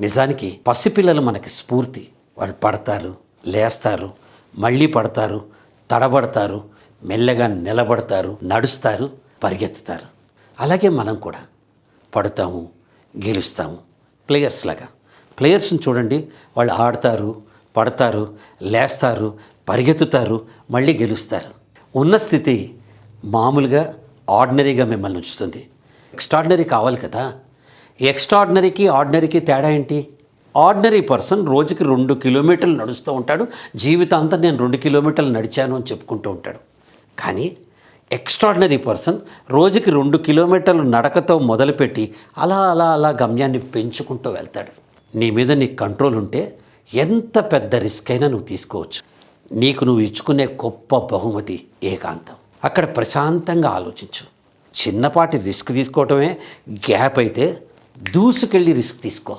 నిజానికి పసిపిల్లలు మనకి స్ఫూర్తి. వాళ్ళు పడతారు, లేస్తారు, మళ్ళీ పడతారు, తడబడతారు, మెల్లగా నిలబడతారు, నడుస్తారు, పరిగెత్తుతారు. అలాగే మనం కూడా పడతాము, గెలుస్తాము. ప్లేయర్స్ లాగా. ప్లేయర్స్ని చూడండి, వాళ్ళు ఆడతారు, పడతారు, లేస్తారు, పరిగెత్తుతారు, మళ్ళీ గెలుస్తారు. ఉన్న స్థితి మామూలుగా ఆర్డినరీగా మిమ్మల్ని ఉంచుతుంది. ఎక్స్ట్రాడినరీ కావాలి కదా. ఎక్స్ట్రాడినరీకి ఆర్డినరీకి తేడా ఏంటి? ఆర్డినరీ పర్సన్ రోజుకి 2 కిలోమీటర్లు నడుస్తూ ఉంటాడు. జీవితాంతం నేను 2 కిలోమీటర్లు నడిచాను అని చెప్పుకుంటూ ఉంటాడు. కానీ ఎక్స్ట్రాడినరీ పర్సన్ రోజుకి 2 కిలోమీటర్లు నడకతో మొదలుపెట్టి అలా అలా అలా గమ్యాన్ని పెంచుకుంటూ వెళ్తాడు. నీ మీద నీకు కంట్రోల్ ఉంటే ఎంత పెద్ద రిస్క్ అయినా నువ్వు తీసుకోవచ్చు. నీకు నువ్వు ఇచ్చుకునే గొప్ప బహుమతి ఏకాంతం. అక్కడ ప్రశాంతంగా ఆలోచించు. చిన్నపాటి రిస్క్ తీసుకోవటమే గ్యాప్ అయితే దూసుకెళ్ళి రిస్క్ తీసుకో.